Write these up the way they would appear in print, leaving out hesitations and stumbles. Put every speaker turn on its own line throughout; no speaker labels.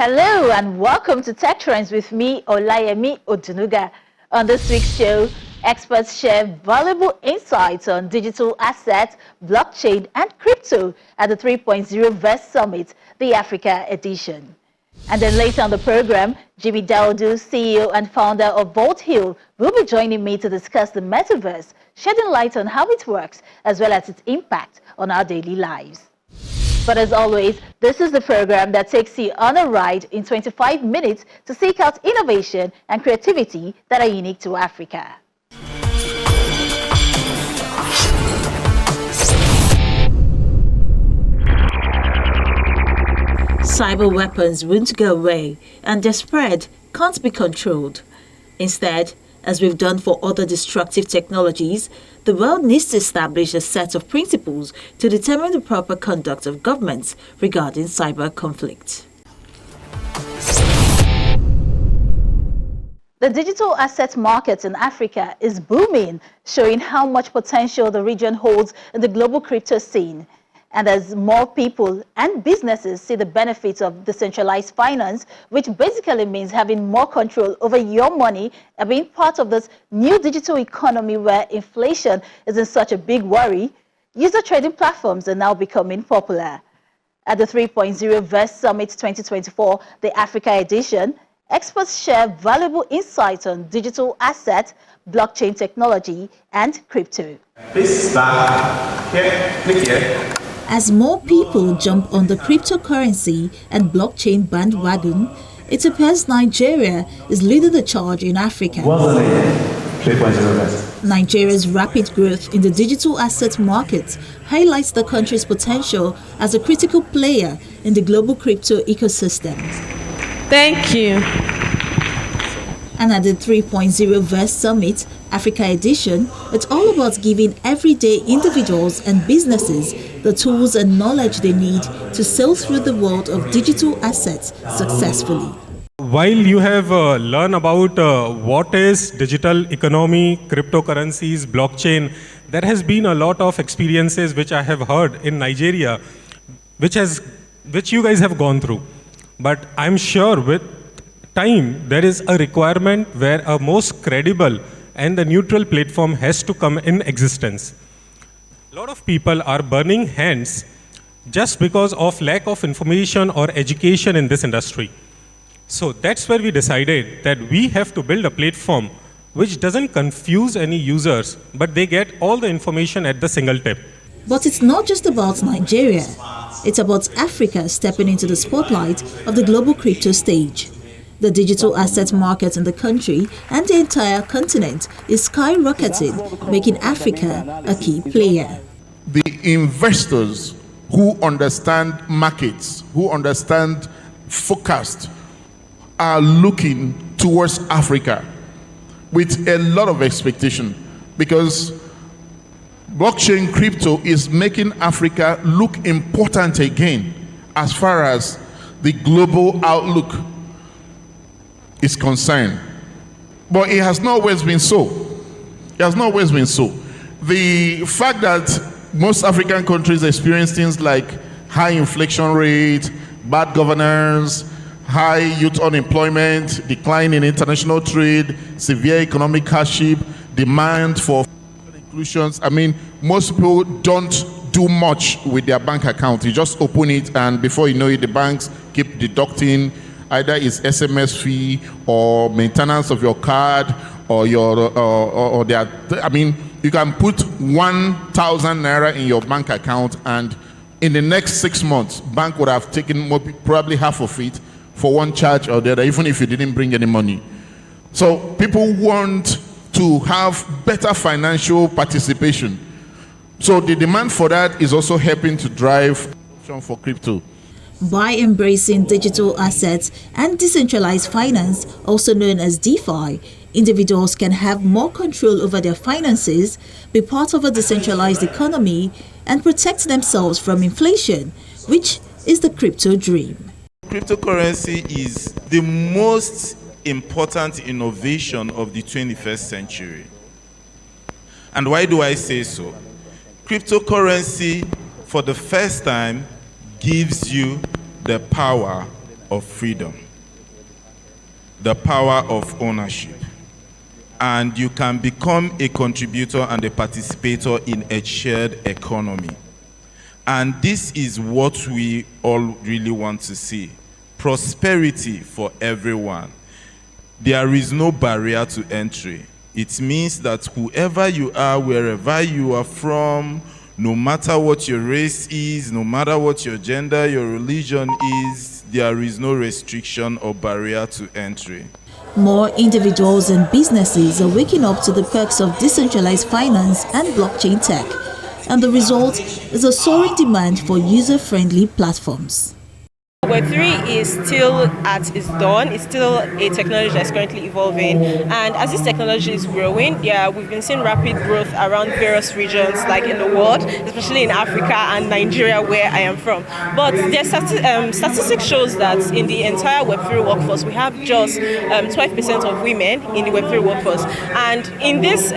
Hello and welcome to Tech Trends with me, Olayemi Odunuga. On this week's show, experts share valuable insights on digital assets, blockchain, and crypto at the 3.0 Verse Summit, the Africa edition. And then later on the program, Jimmy Daudu, CEO and founder of Vault Hill, will be joining me to discuss the metaverse, shedding light on how it works as well as its impact on our daily lives. But as always, this is the program that takes you on a ride in 25 minutes to seek out innovation and creativity that are unique to Africa. Cyber weapons won't go away, and their spread can't be controlled. Instead, as we've done for other destructive technologies, the world needs to establish a set of principles to determine the proper conduct of governments regarding cyber conflict. The digital asset market in Africa is booming, showing how much potential the region holds in the global crypto scene. And as more people and businesses see the benefits of decentralized finance, which basically means having more control over your money and being part of this new digital economy where inflation isn't such a big worry, user trading platforms are now becoming popular. At the 3.0 Verse Summit 2024, the Africa edition, experts share valuable insights on digital assets, blockchain technology, and crypto.
Please start here, click here.
As more people jump on the cryptocurrency and blockchain bandwagon, it appears Nigeria is leading the charge in Africa.
What's the name? 3.0 Verse.
Nigeria's rapid growth in the digital asset market highlights the country's potential as a critical player in the global crypto ecosystem.
Thank you.
And at the 3.0 Verse Summit, Africa edition, it's all about giving everyday individuals and businesses the tools and knowledge they need to sail through the world of digital assets successfully.
While you have learned about what is digital economy, cryptocurrencies, blockchain, there has been a lot of experiences which I have heard in Nigeria, which you guys have gone through. But I'm sure with time, there is a requirement where a most credible and the neutral platform has to come in existence. A lot of people are burning hands just because of lack of information or education in this industry. So that's where we decided that we have to build a platform which doesn't confuse any users, but they get all the information at the single tap.
But it's not just about Nigeria. It's about Africa stepping into the spotlight of the global crypto stage. The digital asset market in the country and the entire continent is skyrocketing, making Africa a key player.
The investors who understand markets, who understand forecast, are looking towards Africa with a lot of expectation, because blockchain crypto is making Africa look important again as far as the global outlook is concerned. But it has not always been so. It has not always been so. The fact that most African countries experience things like high inflation rate, bad governance, high youth unemployment, decline in international trade, severe economic hardship, demand for inclusions. I mean, most people don't do much with their bank account. You just open it and before you know it, the banks keep deducting either its SMS fee or maintenance of your card or I mean, you can put 1,000 naira in your bank account, and in the next 6 months, bank would have taken probably half of it for one charge or the other, even if you didn't bring any money. So people want to have better financial participation. So the demand for that is also helping to drive adoption for crypto.
By embracing digital assets and decentralized finance, also known as DeFi, individuals can have more control over their finances, be part of a decentralized economy, and protect themselves from inflation, which is the crypto dream.
Cryptocurrency is the most important innovation of the 21st century. And why do I say so? Cryptocurrency, for the first time, gives you the power of freedom, the power of ownership, and you can become a contributor and a participator in a shared economy. And this is what we all really want to see. Prosperity for everyone. There is no barrier to entry. It means that whoever you are, wherever you are from, no matter what your race is, no matter what your gender, your religion is, there is no restriction or barrier to entry.
More individuals and businesses are waking up to the perks of decentralized finance and blockchain tech, and the result is a soaring demand for user-friendly platforms.
Web3 is still at its dawn. It's still a technology that's currently evolving, and as this technology is growing, we've been seeing rapid growth around various regions, like in the world, especially in Africa and Nigeria, where I am from. But statistics shows that in the entire Web3 workforce, we have just 12% of women in the Web3 workforce, and in this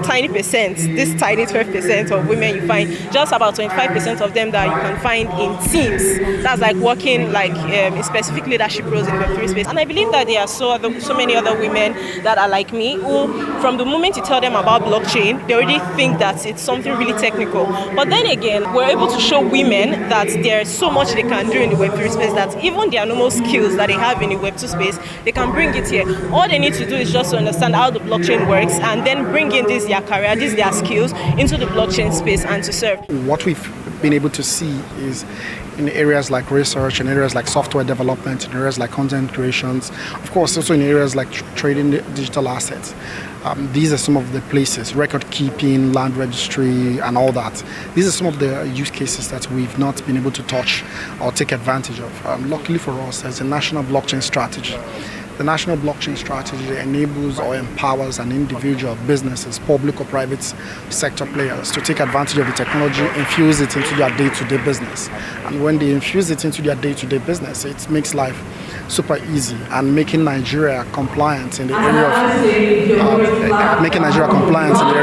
tiny 12% of women, you find just about 25% of them that you can find in teams. That's like working in specific leadership roles in the Web3 space. And I believe that there are so many other women that are like me, who from the moment you tell them about blockchain, they already think that it's something really technical. But then again, we're able to show women that there's so much they can do in the Web3 space, that even their normal skills that they have in the Web2 space, they can bring it here. All they need to do is just to understand how the blockchain works, and then bring in their career, their skills into the blockchain space and to serve.
What we've been able to see is in areas like research, in areas like software development, in areas like content creations, of course also in areas like trading digital assets. These are some of the places, record keeping, land registry and all that. These are some of the use cases that we've not been able to touch or take advantage of. Luckily for us, there's a national blockchain strategy. The national blockchain strategy enables or empowers an individual, businesses, public or private sector players to take advantage of the technology, infuse it into their day-to-day business. And when they infuse it into their day-to-day business, it makes life super easy and making Nigeria compliant in the area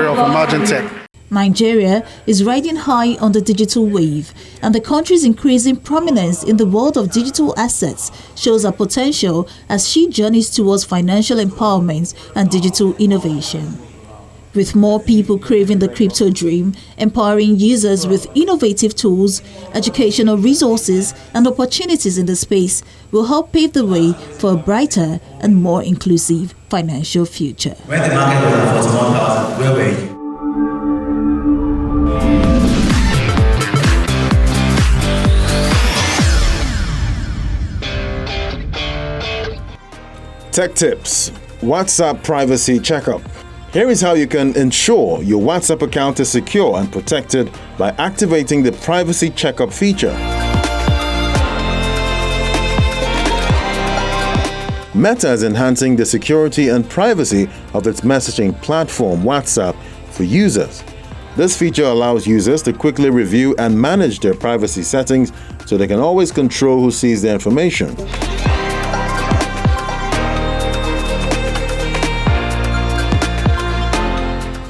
of emerging tech.
Nigeria is riding high on the digital wave, and the country's increasing prominence in the world of digital assets shows her potential as she journeys towards financial empowerment and digital innovation. With more people craving the crypto dream, empowering users with innovative tools, educational resources, and opportunities in the space will help pave the way for a brighter and more inclusive financial future.
When the market was at 41,000, where were you?
Tech tips. WhatsApp privacy checkup. Here is how you can ensure your WhatsApp account is secure and protected by activating the privacy checkup feature. Meta is enhancing the security and privacy of its messaging platform WhatsApp for users. This feature allows users to quickly review and manage their privacy settings so they can always control who sees their information.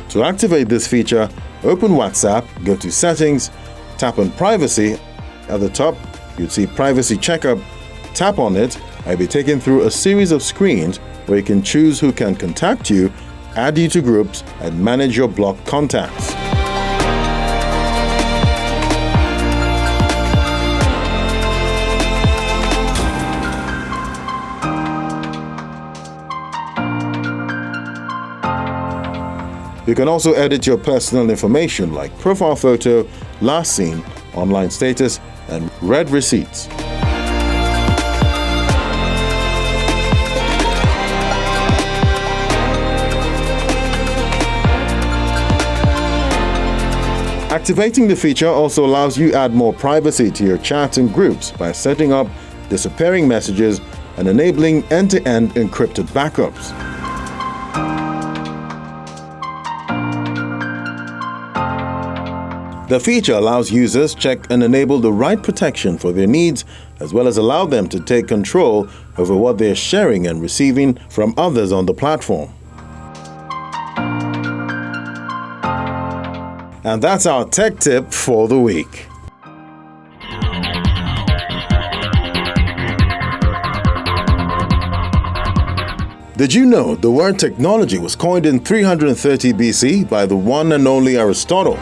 To activate this feature, open WhatsApp, go to Settings, tap on Privacy. At the top, you'd see Privacy Checkup. Tap on it, and you'll be taken through a series of screens where you can choose who can contact you, add you to groups, and manage your blocked contacts. You can also edit your personal information like profile photo, last seen, online status, and read receipts. Activating the feature also allows you to add more privacy to your chats and groups by setting up disappearing messages and enabling end-to-end encrypted backups. The feature allows users to check and enable the right protection for their needs, as well as allow them to take control over what they are sharing and receiving from others on the platform. And that's our tech tip for the week. Did you know the word technology was coined in 330 BC by the one and only Aristotle?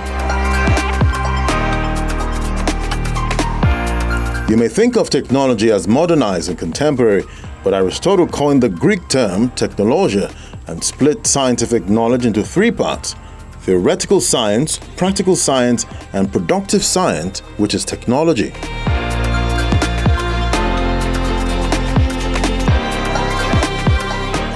You may think of technology as modernized and contemporary, but Aristotle coined the Greek term technologia and split scientific knowledge into three parts: theoretical science, practical science, and productive science, which is technology.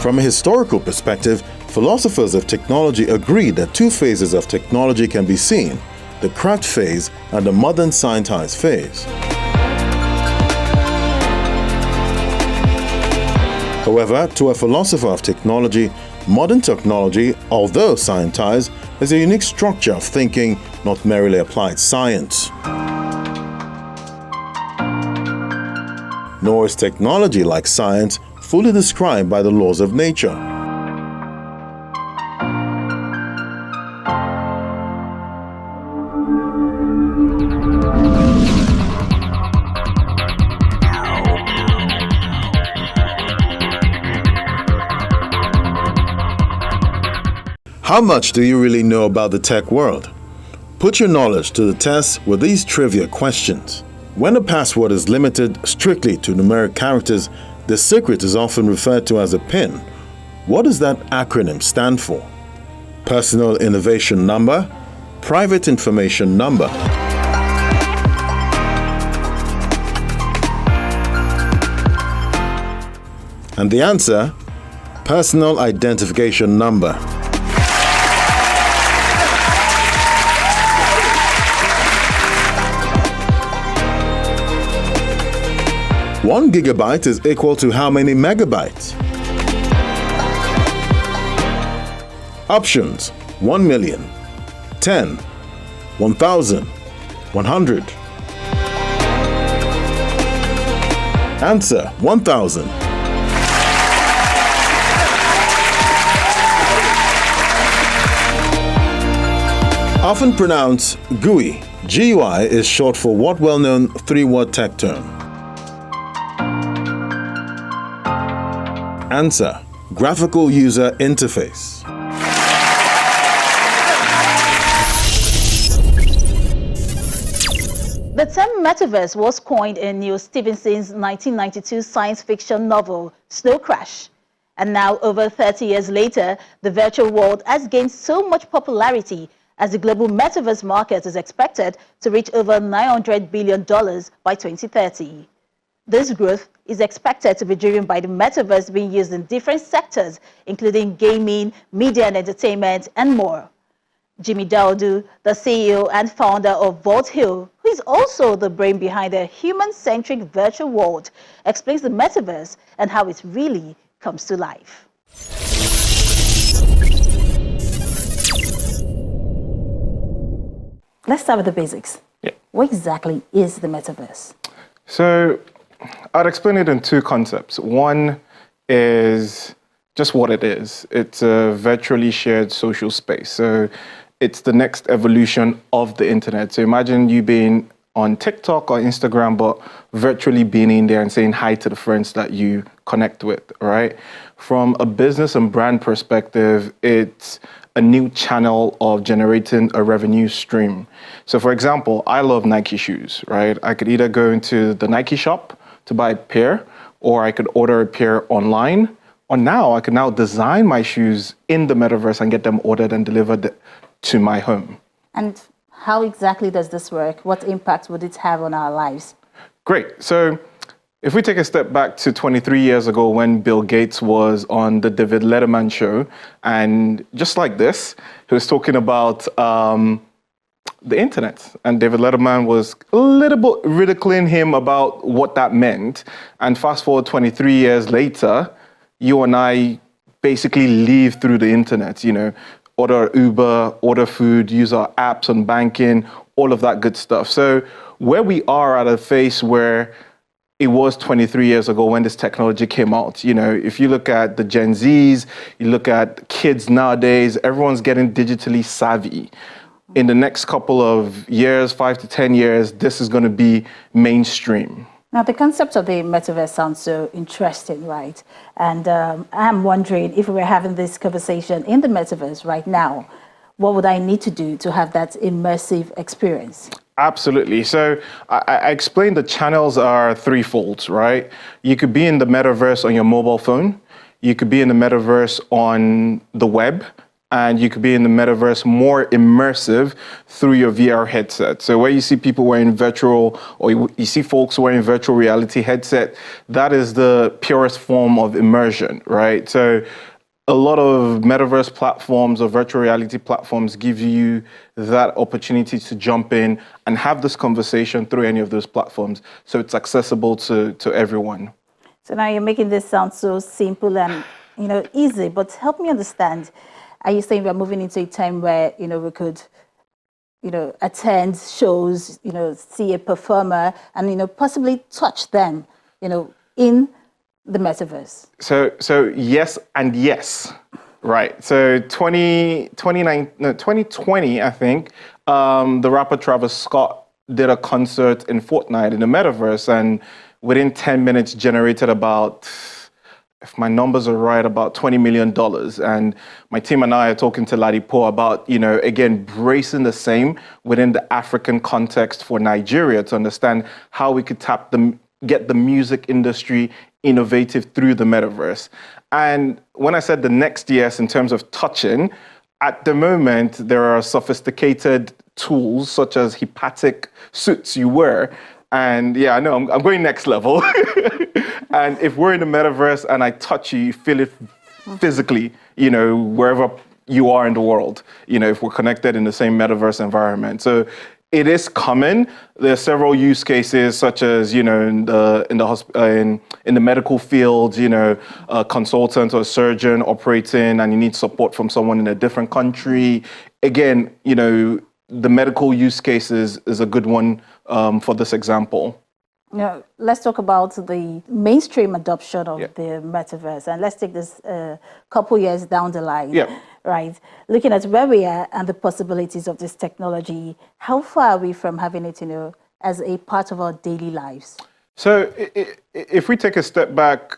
From a historical perspective, philosophers of technology agree that two phases of technology can be seen: the craft phase and the modern scientized phase. However, to a philosopher of technology, modern technology, although scientized, is a unique structure of thinking, not merely applied science. Nor is technology, like science, fully described by the laws of nature. How much do you really know about the tech world? Put your knowledge to the test with these trivia questions. When a password is limited strictly to numeric characters, the secret is often referred to as a PIN. What does that acronym stand for? Personal Innovation Number, Private Information Number. And the answer, Personal Identification Number. One gigabyte is equal to how many megabytes? Options: 1 million, 10, 1,000, 100. Answer: 1,000. Often pronounced GUI, GUI is short for what well-known three-word tech term? Answer: Graphical User Interface.
The term metaverse was coined in Neil Stephenson's 1992 science fiction novel, Snow Crash. And now, over 30 years later, the virtual world has gained so much popularity as the global metaverse market is expected to reach over $900 billion by 2030. This growth is expected to be driven by the metaverse being used in different sectors, including gaming, media and entertainment, and more. Jimmy Daudu, the CEO and founder of Vault Hill, who is also the brain behind the HumanCentric virtual world, explains the metaverse and how it really comes to life. Let's start with the basics.
Yeah.
What exactly is the metaverse?
So I'd explain it in two concepts. One is just what it is. It's a virtually shared social space. So it's the next evolution of the internet. So imagine you being on TikTok or Instagram, but virtually being in there and saying hi to the friends that you connect with, right? From a business and brand perspective, it's a new channel of generating a revenue stream. So for example, I love Nike shoes, right? I could either go into the Nike shop to buy a pair, or I could order a pair online, or now I can now design my shoes in the metaverse and get them ordered and delivered to my home.
And how exactly does this work? What impact would it have on our lives?
Great. So if we take a step back to 23 years ago when Bill Gates was on the David Letterman show, and just like this, he was talking about the internet. And David Letterman was a little bit ridiculing him about what that meant. And fast forward 23 years later, you and I basically live through the internet, you know, order Uber, order food, use our apps on banking, all of that good stuff. So where we are at a phase where it was 23 years ago when this technology came out. You know, if you look at the Gen Zs, you look at kids nowadays, everyone's getting digitally savvy. In the next couple of years, 5 to 10 years, this is going to be mainstream.
Now, the concept of the metaverse sounds so interesting, right? And I'm wondering if we were having this conversation in the metaverse right now, what would I need to do to have that immersive experience?
Absolutely. So I explained the channels are threefold, right? You could be in the metaverse on your mobile phone, you could be in the metaverse on the web, and you could be in the metaverse more immersive through your VR headset. So where you see people wearing virtual, or you see folks wearing virtual reality headset, that is the purest form of immersion, right? So a lot of metaverse platforms or virtual reality platforms give you that opportunity to jump in and have this conversation through any of those platforms. So it's accessible to everyone.
So now you're making this sound so simple and, easy, but help me understand. Are you saying we're moving into a time where, we could, attend shows, see a performer and, possibly touch them, in the metaverse?
So yes and yes, right? So 2020, I think, the rapper Travis Scott did a concert in Fortnite in the metaverse, and within 10 minutes generated about, if my numbers are right, about $20 million. And my team and I are talking to Ladipo about, again, bracing the same within the African context for Nigeria to understand how we could get the music industry innovative through the metaverse. And when I said the next yes in terms of touching, at the moment, there are sophisticated tools such as hepatic suits you wear. And yeah, I know, I'm going next level. And if we're in the metaverse and I touch you, you feel it physically, wherever you are in the world, if we're connected in the same metaverse environment. So it is common. There are several use cases, such as in the medical field, a consultant or a surgeon operating, and you need support from someone in a different country. Again, the medical use case is a good one for this example.
Let's talk about the mainstream adoption of the metaverse, and let's take this couple years down the line. Right, looking at where we are and the possibilities of this technology, how far are we from having it, as a part of our daily lives?
So, if we take a step back,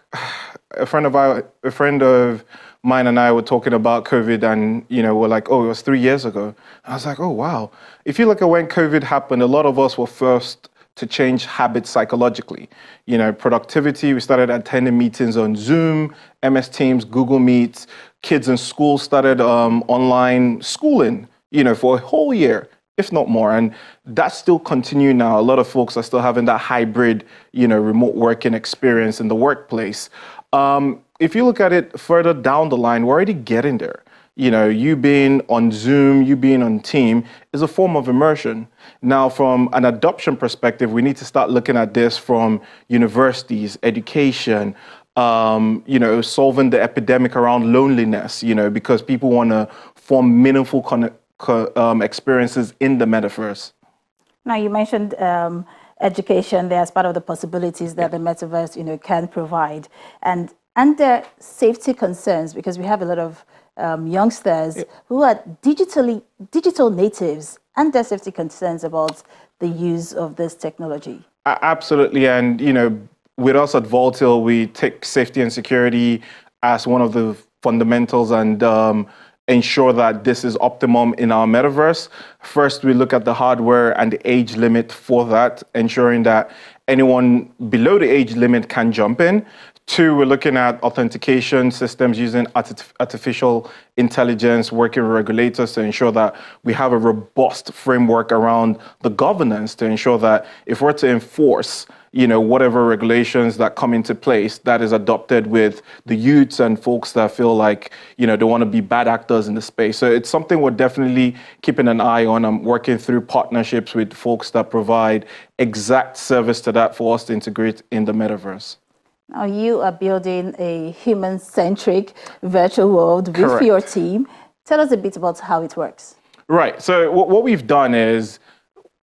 a friend of mine and I were talking about COVID, and we're like, oh, it was 3 years ago. I was like, oh wow. If you look at when COVID happened, a lot of us were first to change habits psychologically. Productivity, we started attending meetings on Zoom, MS Teams, Google Meets. Kids in school started online schooling, for a whole year, if not more. And that's still continuing now. A lot of folks are still having that hybrid, remote working experience in the workplace. If you look at it further down the line, we're already getting there. You being on Zoom, you being on Team is a form of immersion. Now, from an adoption perspective, we need to start looking at this from universities, education, solving the epidemic around loneliness, because people want to form meaningful experiences in the metaverse.
Now, you mentioned education there as part of the possibilities that the metaverse, can provide. And there safety concerns, because we have a lot of youngsters who are digital natives, and their safety concerns about the use of this technology.
Absolutely. And, with us at Voltil, we take safety and security as one of the fundamentals and ensure that this is optimum in our metaverse. First, we look at the hardware and the age limit for that, ensuring that anyone below the age limit can jump in. 2, we're looking at authentication systems using artificial intelligence, working with regulators to ensure that we have a robust framework around the governance to ensure that if we're to enforce, whatever regulations that come into place, that is adopted with the youths and folks that feel like, they want to be bad actors in the space. So it's something we're definitely keeping an eye on. I'm working through partnerships with folks that provide exact service to that for us to integrate in the metaverse.
Now, you are building a human-centric virtual world with
Correct.
your team. Tell us a bit about how it works.
Right. So what we've done is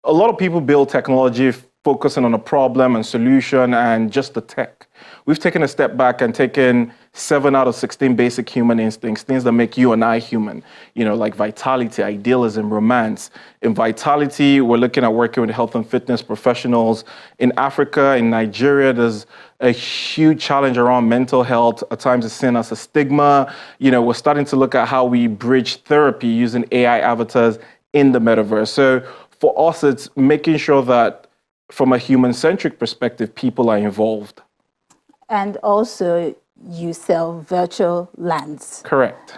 a lot of people build technology focusing on a problem and solution and just the tech. We've taken a step back and taken 7 out of 16 basic human instincts, things that make you and I human, like vitality, idealism, romance. In vitality, we're looking at working with health and fitness professionals. In Africa, in Nigeria, there's a huge challenge around mental health. At times it's seen as a stigma. We're starting to look at how we bridge therapy using AI avatars in the metaverse. So for us, it's making sure that from a human-centric perspective, people are involved.
And also, you sell virtual lands.
Correct.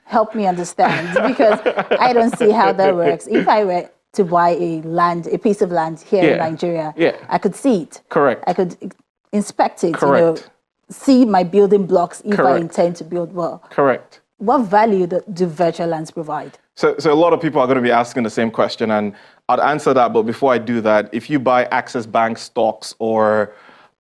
Help me understand, because I don't see how that works. If I were to buy a piece of land here in Nigeria, I could see it.
Correct.
I could inspect it.
Correct.
See my building blocks if I
Correct.
intend to build well.
Correct.
What value do virtual lands provide?
So a lot of people are going to be asking the same question, and I'd answer that. But before I do that, if you buy Access Bank stocks or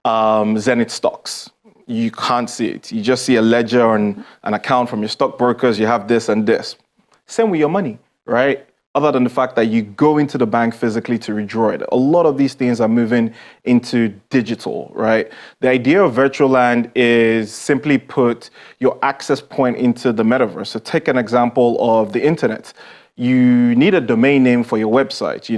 Zenith stocks, you can't see it. You just see a ledger and an account from your stockbrokers. You have this and this. Same with your money, right? Other than the fact that you go into the bank physically to withdraw it. A lot of these things are moving into digital, right? The idea of virtual land is, simply put, your access point into the metaverse. So take an example of the internet. You need a domain name for your website,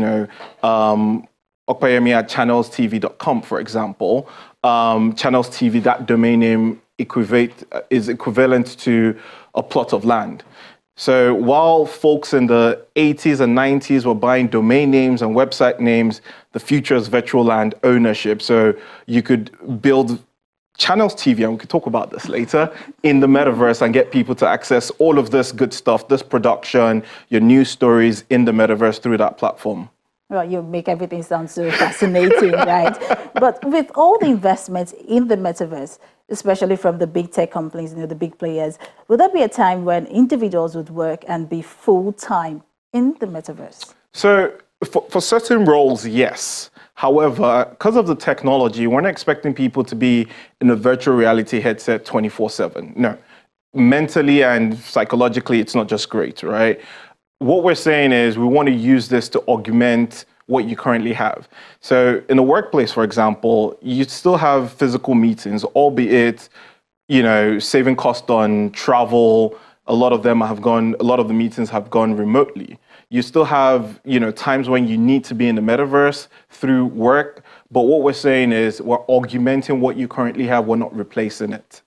Okpayemi at channelstv.com, for example. Channels TV, that domain name is equivalent to a plot of land. So while folks in the 80s and 90s were buying domain names and website names, the future is virtual land ownership. So you could build Channels TV, and we could talk about this later, in the metaverse and get people to access all of this good stuff, this production, your news stories in the metaverse through that platform.
Well, you make everything sound so fascinating, right? But with all the investments in the metaverse, especially from the big tech companies, the big players, will there be a time when individuals would work and be full-time in the metaverse?
So for certain roles, yes. However, because of the technology, we're not expecting people to be in a virtual reality headset 24/7. No. Mentally and psychologically, it's not just great, right? What we're saying is we want to use this to augment what you currently have. So in the workplace, for example, you still have physical meetings, albeit, saving cost on travel. A lot of the meetings have gone remotely. You still have, times when you need to be in the metaverse through work. But what we're saying is we're augmenting what you currently have. We're not replacing it.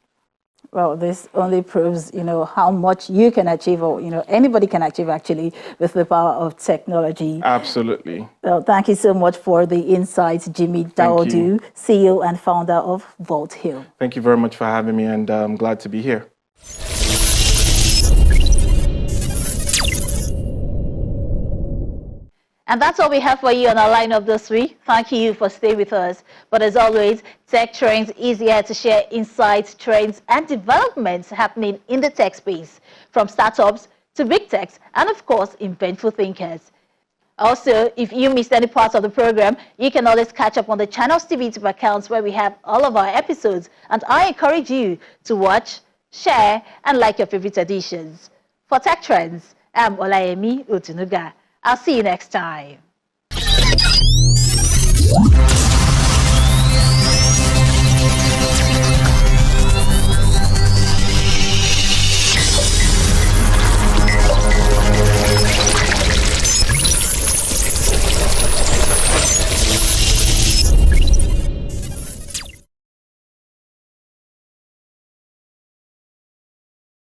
Well, this only proves, how much you can achieve, or, anybody can achieve, actually, with the power of technology.
Absolutely.
Well, thank you so much for the insights, Jimmy Dawodu, CEO and founder of Vault Hill.
Thank you very much for having me, and I'm glad to be here.
And that's all we have for you on our lineup this week. Thank you for staying with us. But as always, Tech Trends is here to share insights, trends, and developments happening in the tech space, from startups to big techs, and of course, inventful thinkers. Also, if you missed any parts of the program, you can always catch up on the Channels TV YouTube accounts where we have all of our episodes. And I encourage you to watch, share, and like your favorite editions. For Tech Trends, I'm Olayemi Otunuga. I'll see you next time.